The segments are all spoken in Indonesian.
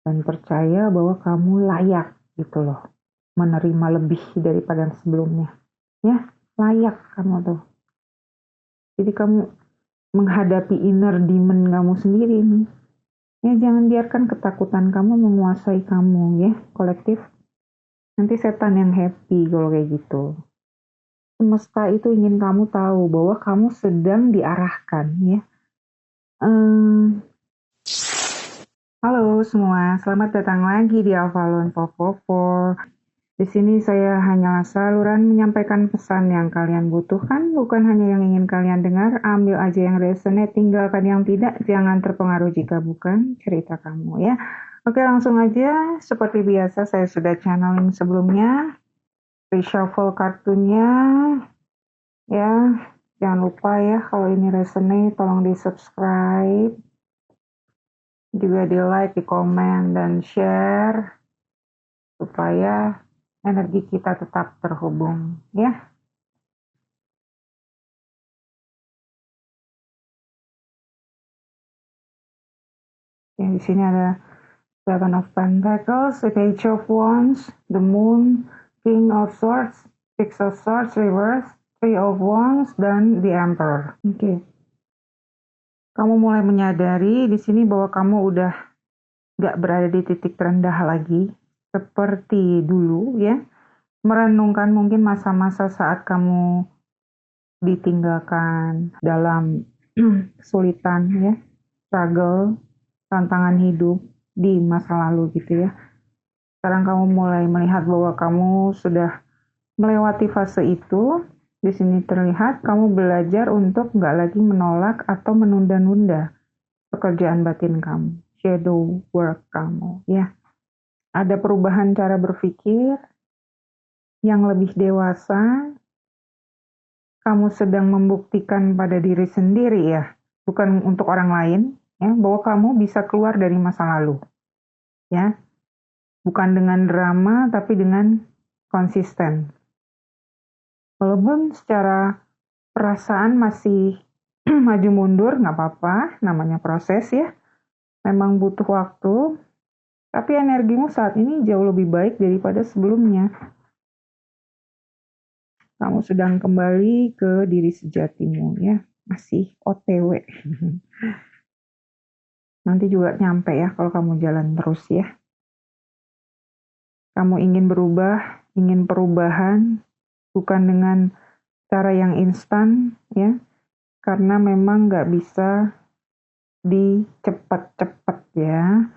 dan percaya bahwa kamu layak gitu loh, menerima lebih daripada yang sebelumnya. Ya, layak kamu tuh. Jadi kamu menghadapi inner demon kamu sendiri nih. Ya, jangan biarkan ketakutan kamu menguasai kamu ya, kolektif. Nanti setan yang happy kalau kayak gitu. Semesta itu ingin kamu tahu bahwa kamu sedang diarahkan ya. Halo semua, selamat datang lagi di Avalon 444. Di sini saya hanyalah saluran menyampaikan pesan yang kalian butuhkan, bukan hanya yang ingin kalian dengar. Ambil aja yang resonate, tinggalkan yang tidak. Jangan terpengaruh jika bukan cerita kamu ya. Oke, langsung aja. Seperti biasa saya sudah channeling sebelumnya. Reshuffle kartunya ya. Jangan lupa ya, kalau ini resonate tolong di subscribe, juga di like, di komen, dan share supaya energi kita tetap terhubung ya. Yang di sini ada Seven of Pentacles, the Page of Wands, the Moon, King of Swords, Six of Swords reverse, Three of Wands, dan the Emperor. Oke. Kamu mulai menyadari di sini bahwa kamu udah gak berada di titik terendah lagi seperti dulu ya. Merenungkan mungkin masa-masa saat kamu ditinggalkan dalam kesulitan ya, struggle, tantangan hidup di masa lalu gitu ya. Sekarang kamu mulai melihat bahwa kamu sudah melewati fase itu. Di sini terlihat kamu belajar untuk nggak lagi menolak atau menunda-nunda pekerjaan batin kamu, shadow work kamu ya. Ada perubahan cara berpikir yang lebih dewasa. Kamu sedang membuktikan pada diri sendiri ya, bukan untuk orang lain ya, bahwa kamu bisa keluar dari masa lalu ya. Bukan dengan drama tapi dengan konsisten. Walaupun secara perasaan masih maju mundur, nggak apa-apa, namanya proses ya. Memang butuh waktu, tapi energimu saat ini jauh lebih baik daripada sebelumnya. Kamu sedang kembali ke diri sejatimu ya, masih OTW. Nanti juga nyampe ya kalau kamu jalan terus ya. Kamu ingin berubah, ingin perubahan, bukan dengan cara yang instan ya, karena memang nggak bisa dicepat-cepat ya.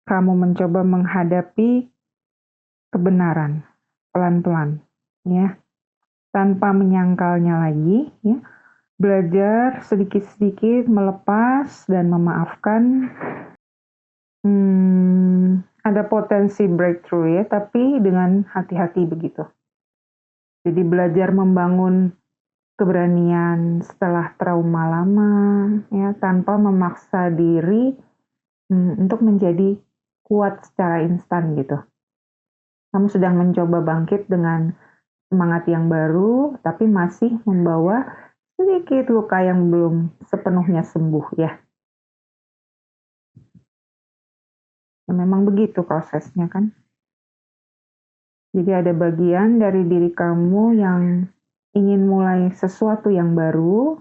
Kamu mencoba menghadapi kebenaran pelan-pelan ya, tanpa menyangkalnya lagi ya. Belajar sedikit-sedikit melepas dan memaafkan. Ada potensi breakthrough ya, tapi dengan hati-hati begitu. Jadi belajar membangun keberanian setelah trauma lama ya, tanpa memaksa diri untuk menjadi kuat secara instan gitu. Kamu sedang mencoba bangkit dengan semangat yang baru, tapi masih membawa sedikit luka yang belum sepenuhnya sembuh ya. Ya memang begitu prosesnya kan. Jadi ada bagian dari diri kamu yang ingin mulai sesuatu yang baru,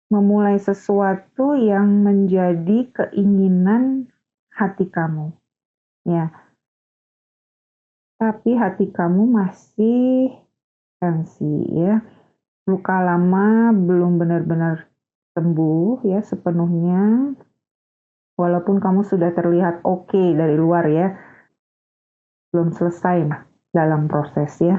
memulai sesuatu yang menjadi keinginan hati kamu. Ya. Tapi hati kamu masih tensi ya. Luka lama belum benar-benar sembuh ya sepenuhnya. Walaupun kamu sudah terlihat oke dari luar ya. Belum selesai dalam proses ya.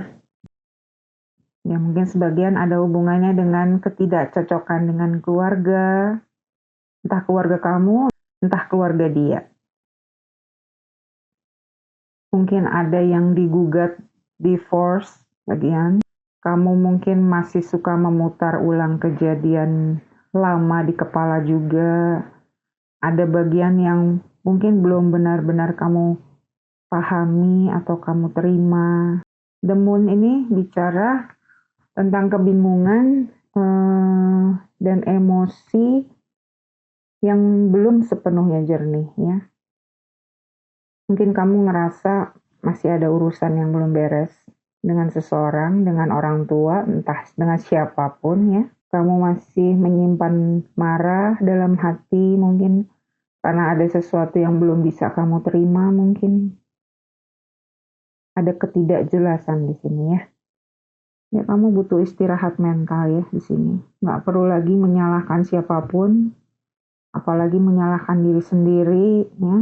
Ya mungkin sebagian ada hubungannya dengan ketidakcocokan dengan keluarga. Entah keluarga kamu, entah keluarga dia. Mungkin ada yang digugat divorce bagian. Kamu mungkin masih suka memutar ulang kejadian lama di kepala juga. Ada bagian yang mungkin belum benar-benar kamu pahami atau kamu terima. The Moon ini bicara tentang kebingungan dan emosi yang belum sepenuhnya jernih ya. Mungkin kamu ngerasa masih ada urusan yang belum beres dengan seseorang, dengan orang tua, entah dengan siapapun ya. Kamu masih menyimpan marah dalam hati mungkin karena ada sesuatu yang belum bisa kamu terima mungkin. Ada ketidakjelasan di sini ya. Ya kamu butuh istirahat mental ya di sini. Nggak perlu lagi menyalahkan siapapun, apalagi menyalahkan diri sendiri ya.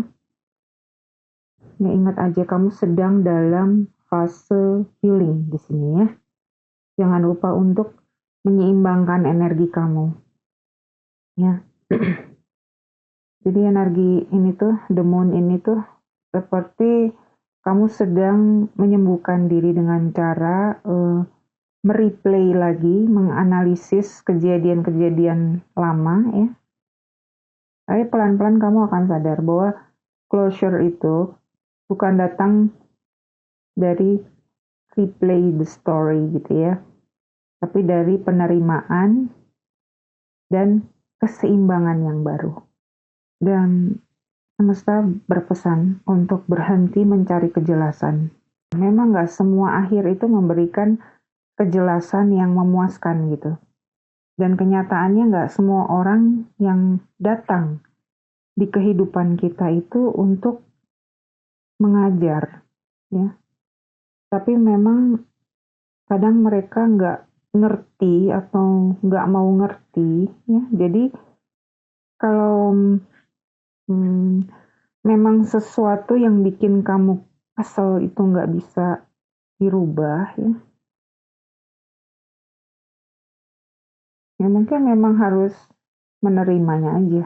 Ya ingat aja kamu sedang dalam fase healing di sini ya. Jangan lupa untuk menyeimbangkan energi kamu. Ya. Jadi energi ini tuh, the moon ini tuh seperti kamu sedang menyembuhkan diri dengan cara mereplay lagi, menganalisis kejadian-kejadian lama ya. Tapi pelan-pelan kamu akan sadar bahwa closure itu bukan datang dari replay the story gitu ya, tapi dari penerimaan dan keseimbangan yang baru. Dan semesta berpesan untuk berhenti mencari kejelasan. Memang nggak semua akhir itu memberikan kejelasan yang memuaskan gitu. Dan kenyataannya nggak semua orang yang datang di kehidupan kita itu untuk mengajar, ya. Tapi memang kadang mereka nggak ngerti atau nggak mau ngerti, ya. Jadi kalau memang sesuatu yang bikin kamu kesel itu nggak bisa dirubah, ya mungkin memang harus menerimanya aja.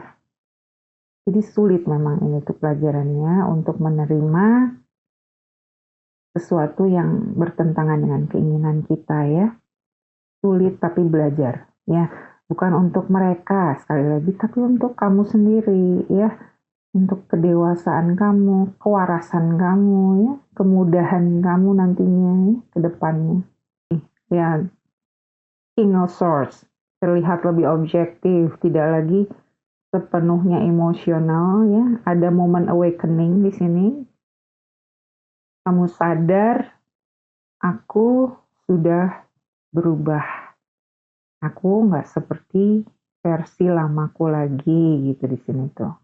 Jadi sulit memang ini tuh pelajarannya untuk menerima sesuatu yang bertentangan dengan keinginan kita ya. Sulit tapi belajar ya. Bukan untuk mereka sekali lagi, tapi untuk kamu sendiri ya. Untuk kedewasaan kamu, kewarasan kamu ya, kemudahan kamu nantinya ya, ke depannya. Ya, King of Swords terlihat lebih objektif, tidak lagi sepenuhnya emosional ya. Ada momen awakening di sini. Kamu sadar, aku sudah berubah. Aku nggak seperti versi lamaku lagi gitu di sini tuh.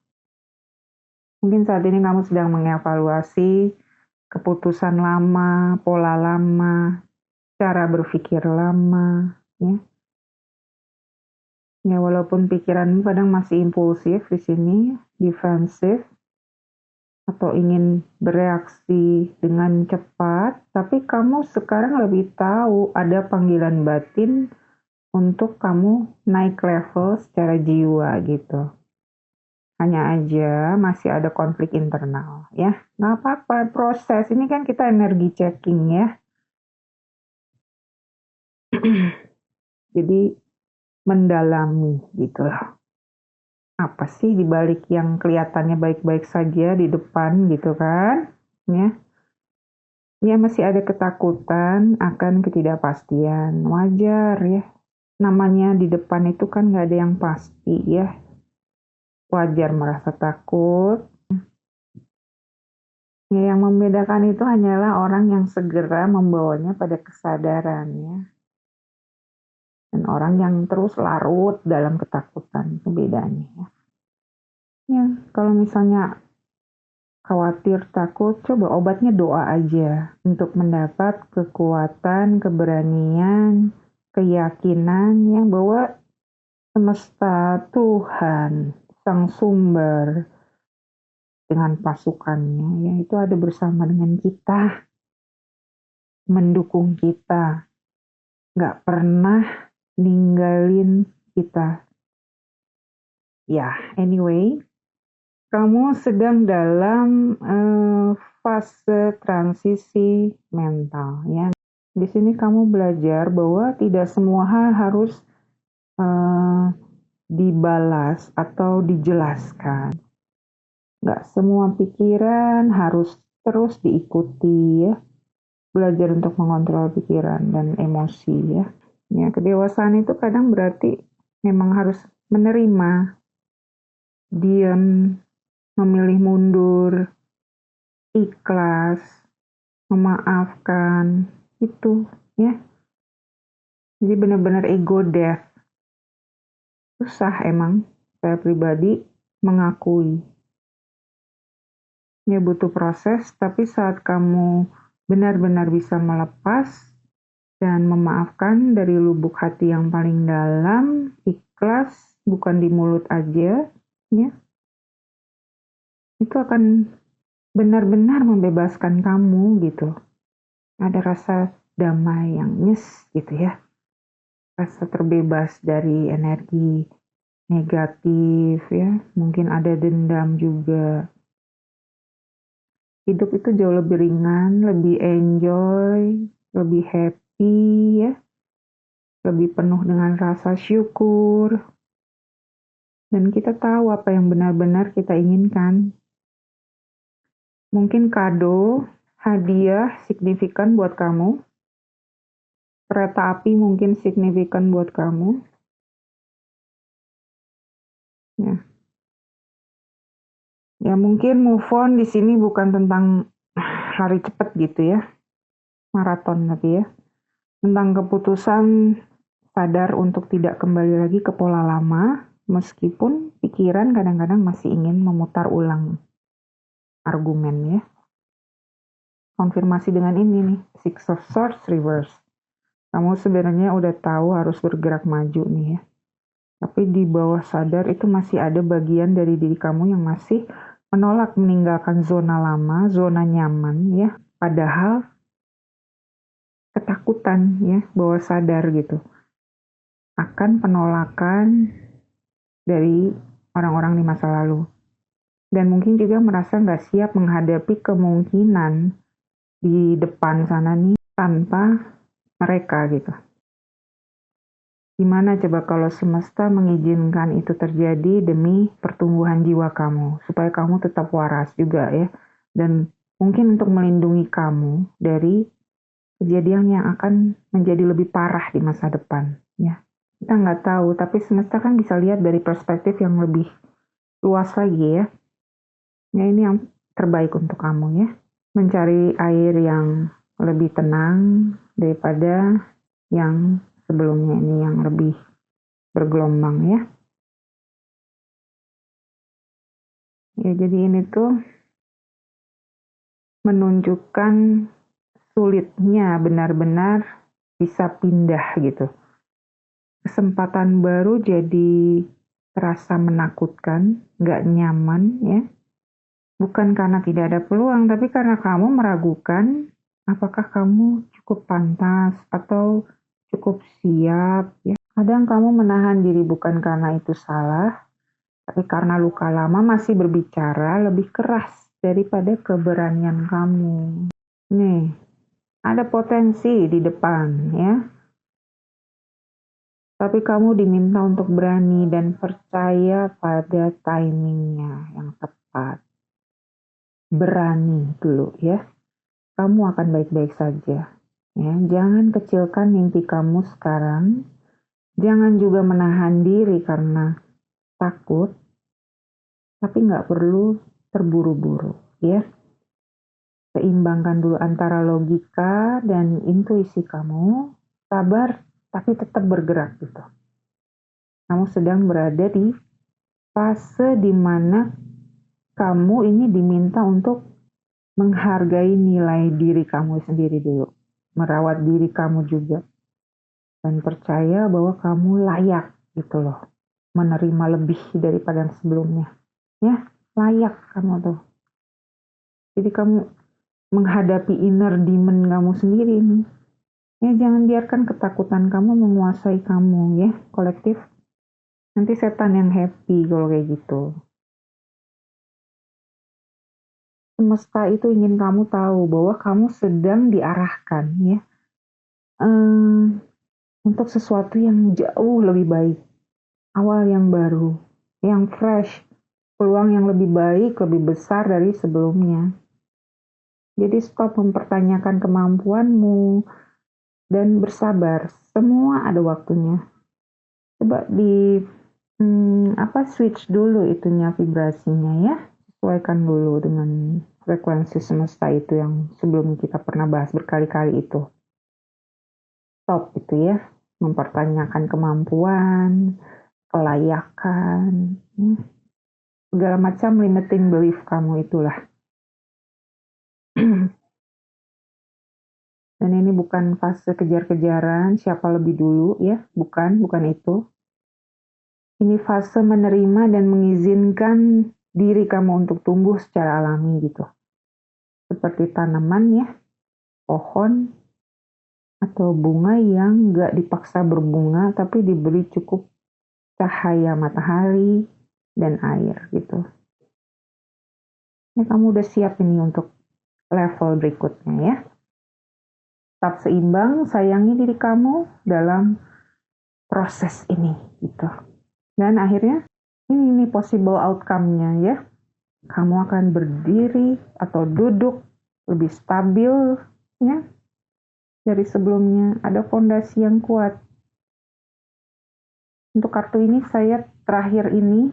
Mungkin saat ini kamu sedang mengevaluasi keputusan lama, pola lama, cara berpikir lama, ya. Ya walaupun pikiranmu kadang masih impulsif di sini, defensif, atau ingin bereaksi dengan cepat, tapi kamu sekarang lebih tahu ada panggilan batin untuk kamu naik level secara jiwa gitu. Hanya aja masih ada konflik internal ya. Nggak apa-apa, proses. Ini kan kita energi checking ya. Jadi mendalami gitu loh. Apa sih dibalik yang kelihatannya baik-baik saja di depan gitu kan? Ya. Ya masih ada ketakutan akan ketidakpastian. Wajar ya. Namanya di depan itu kan nggak ada yang pasti ya. Wajar merasa takut. Ya, yang membedakan itu hanyalah orang yang segera membawanya pada kesadaran ya. Dan orang yang terus larut dalam ketakutan, itu bedanya ya. Ya, kalau misalnya khawatir, takut, coba obatnya doa aja untuk mendapat kekuatan, keberanian, keyakinan yang bahwa semesta, Tuhan, Sang Sumber dengan pasukannya ya itu ada bersama dengan kita, mendukung kita, nggak pernah ninggalin kita. Ya, anyway, kamu sedang dalam fase transisi mental ya. Di sini kamu belajar bahwa tidak semua hal harus dibalas atau dijelaskan. Nggak semua pikiran harus terus diikuti ya. Belajar untuk mengontrol pikiran dan emosi ya. Ya, kedewasaan itu kadang berarti memang harus menerima diam, memilih mundur, ikhlas, memaafkan, itu ya. Jadi benar-benar ego death. Susah emang, saya pribadi mengakui. Ya butuh proses, tapi saat kamu benar-benar bisa melepas dan memaafkan dari lubuk hati yang paling dalam, ikhlas, bukan di mulut aja, ya, itu akan benar-benar membebaskan kamu gitu. Ada rasa damai yang gitu ya. Rasa terbebas dari energi negatif ya. Mungkin ada dendam juga. Hidup itu jauh lebih ringan, lebih enjoy, lebih happy ya. Lebih penuh dengan rasa syukur. Dan kita tahu apa yang benar-benar kita inginkan. Mungkin kado, hadiah signifikan buat kamu. Kereta api mungkin signifikan buat kamu. Ya. Ya mungkin move on di sini bukan tentang lari cepat gitu ya. Maraton tapi ya. Tentang keputusan sadar untuk tidak kembali lagi ke pola lama, meskipun pikiran kadang-kadang masih ingin memutar ulang argumen ya. Konfirmasi dengan ini nih, Six of Swords Reverse. Kamu sebenarnya udah tahu harus bergerak maju nih ya. Tapi di bawah sadar itu masih ada bagian dari diri kamu yang masih menolak meninggalkan zona lama, zona nyaman ya. Padahal ketakutan ya, bawah sadar gitu. Akan penolakan dari orang-orang di masa lalu. Dan mungkin juga merasa nggak siap menghadapi kemungkinan di depan sana nih tanpa mereka gitu. Gimana coba kalau semesta mengizinkan itu terjadi demi pertumbuhan jiwa kamu, supaya kamu tetap waras juga ya, dan mungkin untuk melindungi kamu dari kejadian yang akan menjadi lebih parah di masa depan ya. Kita nggak tahu, tapi semesta kan bisa lihat dari perspektif yang lebih luas lagi ya. Ya ini yang terbaik untuk kamu ya. Mencari air yang lebih tenang daripada yang sebelumnya ini yang lebih bergelombang ya. Ya jadi ini tuh menunjukkan sulitnya benar-benar bisa pindah gitu. Kesempatan baru jadi terasa menakutkan, nggak nyaman ya. Bukan karena tidak ada peluang, tapi karena kamu meragukan apakah kamu cukup pantas atau cukup siap ya. Kadang kamu menahan diri bukan karena itu salah, tapi karena luka lama masih berbicara lebih keras daripada keberanian kamu. Nih, ada potensi di depan ya. Tapi kamu diminta untuk berani dan percaya pada timingnya yang tepat. Berani dulu ya. Kamu akan baik-baik saja. Ya, jangan kecilkan mimpi kamu sekarang. Jangan juga menahan diri karena takut. Tapi nggak perlu terburu-buru ya. Seimbangkan dulu antara logika dan intuisi kamu. Sabar tapi tetap bergerak gitu. Kamu sedang berada di fase di mana kamu ini diminta untuk menghargai nilai diri kamu sendiri dulu. Merawat diri kamu juga. Dan percaya bahwa kamu layak gitu loh. Menerima lebih daripada yang sebelumnya. Ya, layak kamu tuh. Jadi kamu menghadapi inner demon kamu sendiri nih. Ya, jangan biarkan ketakutan kamu menguasai kamu ya, kolektif. Nanti setan yang happy kalau kayak gitu. Semesta itu ingin kamu tahu bahwa kamu sedang diarahkan ya untuk sesuatu yang jauh lebih baik, awal yang baru, yang fresh, peluang yang lebih baik, lebih besar dari sebelumnya. Jadi stop mempertanyakan kemampuanmu dan bersabar. Semua ada waktunya. Coba switch dulu itunya vibrasinya ya. Sesuaikan dulu dengan frekuensi semesta itu yang sebelum kita pernah bahas berkali-kali itu. Stop itu ya. Mempertanyakan kemampuan, kelayakan, ya. Segala macam limiting belief kamu itulah. Dan ini bukan fase kejar-kejaran siapa lebih dulu ya, bukan itu. Ini fase menerima dan mengizinkan diri kamu untuk tumbuh secara alami gitu. Seperti tanaman ya, pohon, atau bunga yang nggak dipaksa berbunga tapi diberi cukup cahaya matahari dan air gitu. Ini kamu udah siap ini untuk level berikutnya ya. Tetap seimbang, sayangi diri kamu dalam proses ini gitu. Dan akhirnya ini possible outcome-nya ya. Kamu akan berdiri atau duduk lebih stabil ya dari sebelumnya, ada fondasi yang kuat. Untuk kartu ini terakhir ini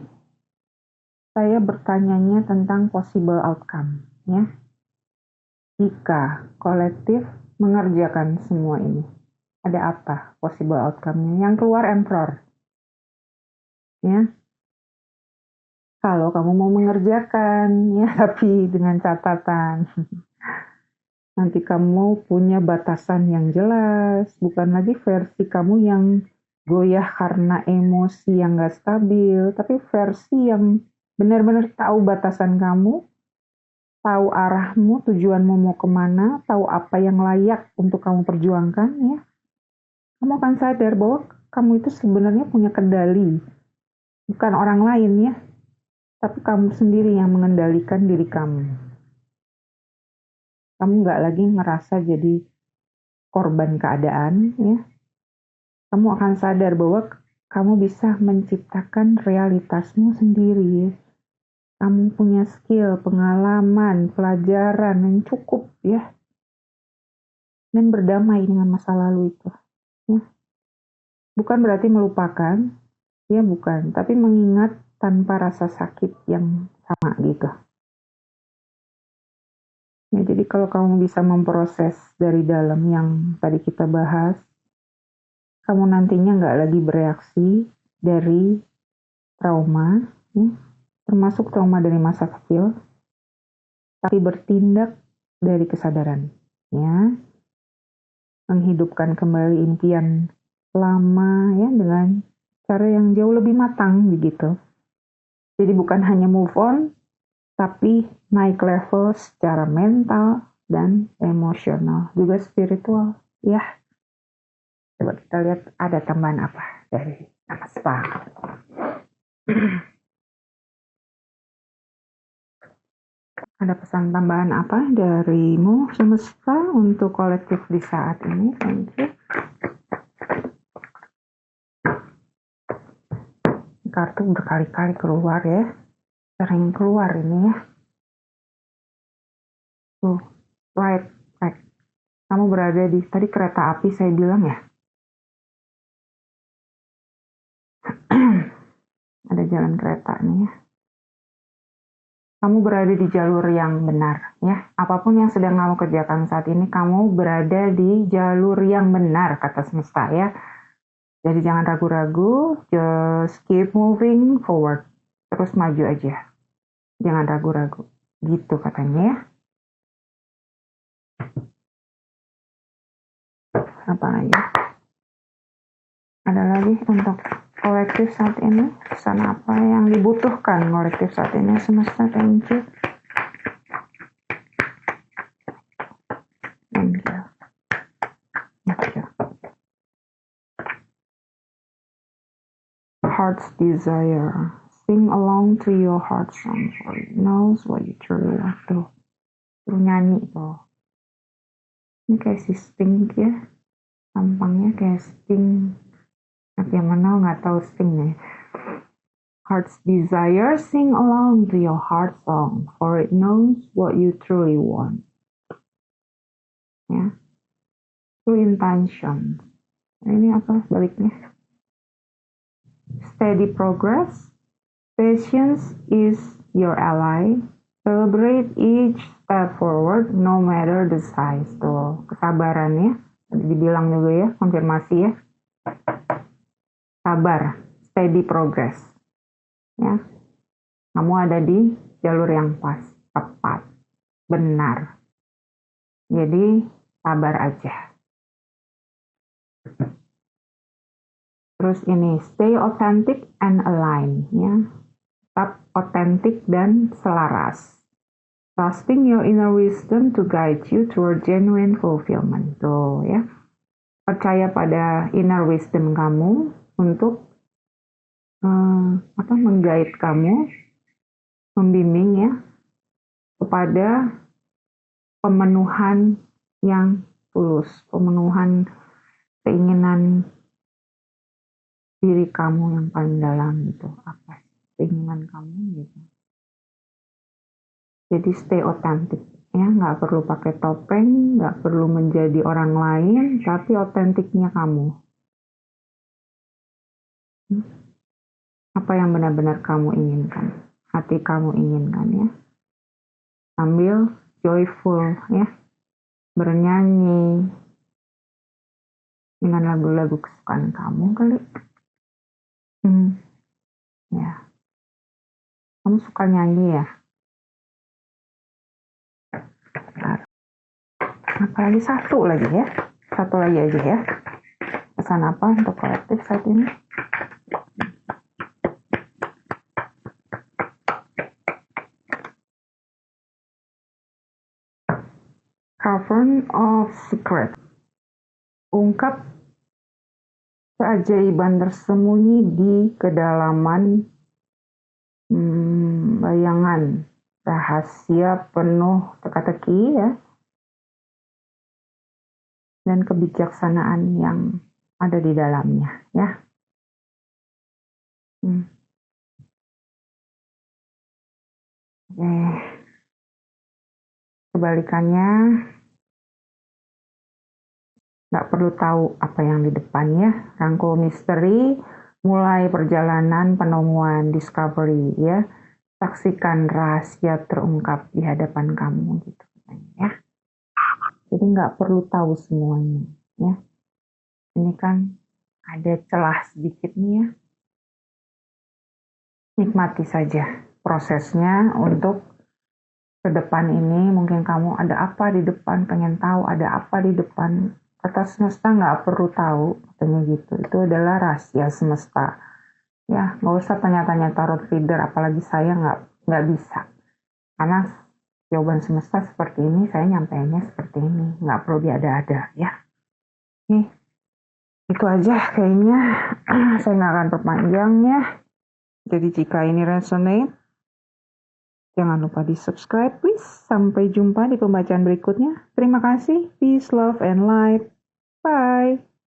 saya bertanyanya tentang possible outcome ya. Jika kolektif mengerjakan semua ini, ada apa possible outcome-nya? Yang keluar Emperor. Ya. Kalau kamu mau mengerjakan ya, tapi dengan catatan nanti kamu punya batasan yang jelas, bukan lagi versi kamu yang goyah karena emosi yang gak stabil, tapi versi yang benar-benar tahu batasan kamu, tahu arahmu, tujuanmu mau kemana, tahu apa yang layak untuk kamu perjuangkan ya. Kamu akan sadar bahwa kamu itu sebenarnya punya kendali, bukan orang lain ya, tapi kamu sendiri yang mengendalikan diri kamu. Kamu nggak lagi ngerasa jadi korban keadaan ya. Kamu akan sadar bahwa kamu bisa menciptakan realitasmu sendiri. Kamu punya skill, pengalaman, pelajaran yang cukup ya. Dan berdamai dengan masa lalu itu. Ya. Bukan berarti melupakan, ya bukan. Tapi mengingat tanpa rasa sakit yang sama gitu. Ya, jadi kalau kamu bisa memproses dari dalam yang tadi kita bahas, kamu nantinya nggak lagi bereaksi dari trauma, ya, termasuk trauma dari masa kecil, tapi bertindak dari kesadaran, ya, menghidupkan kembali impian lama, ya, dengan cara yang jauh lebih matang, begitu. Jadi bukan hanya move on, tapi naik level secara mental dan emosional, juga spiritual, ya. Coba kita lihat ada tambahan apa dari Namaste. Ada pesan tambahan apa darimu semesta untuk kolektif di saat ini? Thank you. Kartu berkali-kali keluar ya. Sering keluar ini ya. Right. Kamu berada di, tadi kereta api saya bilang ya. Ada jalan kereta nih ya. Kamu berada di jalur yang benar ya. Apapun yang sedang kamu kerjakan saat ini, kamu berada di jalur yang benar, kata semesta ya. Jadi jangan ragu-ragu, just keep moving forward. Terus maju aja. Jangan ragu-ragu. Gitu katanya ya. Apa lagi? Ada lagi untuk kolektif saat ini? Pesan apa yang dibutuhkan kolektif saat ini? Semesta, thank you. Thank you. Thank you. Heart's desire. Sing along to your heart song, for it knows what you truly want to. Lu nyanyi tuh. Ini kayak si Sting ya. Tampangnya kayak Sting. Tapi yang mana nggak tahu Sting ya. Heart's desire, sing along to your heart song, for it knows what you truly want. Ya. True intention. Ini apa baliknya? steady progress. Patience is your ally. Celebrate each step forward, no matter the size. Tuh, kesabaran ya. Tadi dibilang juga ya, konfirmasi ya. Sabar, steady progress. Ya, kamu ada di jalur yang pas, tepat, benar. Jadi, sabar aja. Terus ini, stay authentic and align. Ya. Tetap otentik dan selaras. Trusting your inner wisdom to guide you toward genuine fulfillment. Tuh ya. Percaya pada inner wisdom kamu untuk menggait kamu, membimbing ya kepada pemenuhan yang tulus, pemenuhan keinginan diri kamu yang paling dalam gitu. Apa keinginan kamu gitu. Jadi stay otentik ya, nggak perlu pakai topeng, nggak perlu menjadi orang lain, tapi otentiknya kamu. Apa yang benar-benar kamu inginkan, hati kamu inginkan ya. Sambil joyful ya, bernyanyi dengan lagu-lagu kesukaan kamu kali. Ya, kamu suka nyanyi ya? Apalagi satu lagi aja ya. Pesan apa untuk kolektif saat ini? Cavern of Secret. Ungkap keajaiban tersembunyi di kedalaman bayangan, rahasia penuh teka-teki ya, dan kebijaksanaan yang ada di dalamnya ya. Kebalikannya, nggak perlu tahu apa yang di depan ya. Rangkul misteri, mulai perjalanan penemuan, discovery ya. Saksikan rahasia terungkap di hadapan kamu gitu ya. Jadi nggak perlu tahu semuanya ya. Ini kan ada celah sedikit nih ya. Nikmati saja prosesnya untuk ke depan ini. Mungkin kamu ada apa di depan, pengen tahu ada apa di depan. Kata semesta nggak perlu tahu, katanya gitu. Itu adalah rahasia semesta. Ya, nggak usah tanya-tanya tarot reader, apalagi saya nggak bisa. Karena jawaban semesta seperti ini, saya nyampeinnya seperti ini. Nggak perlu diada-ada, ya. Nih, itu aja kayaknya. Saya nggak akan perpanjang ya. Jadi jika ini resonate, jangan lupa di-subscribe, please. Sampai jumpa di pembacaan berikutnya. Terima kasih. Peace, love, and light. Bye.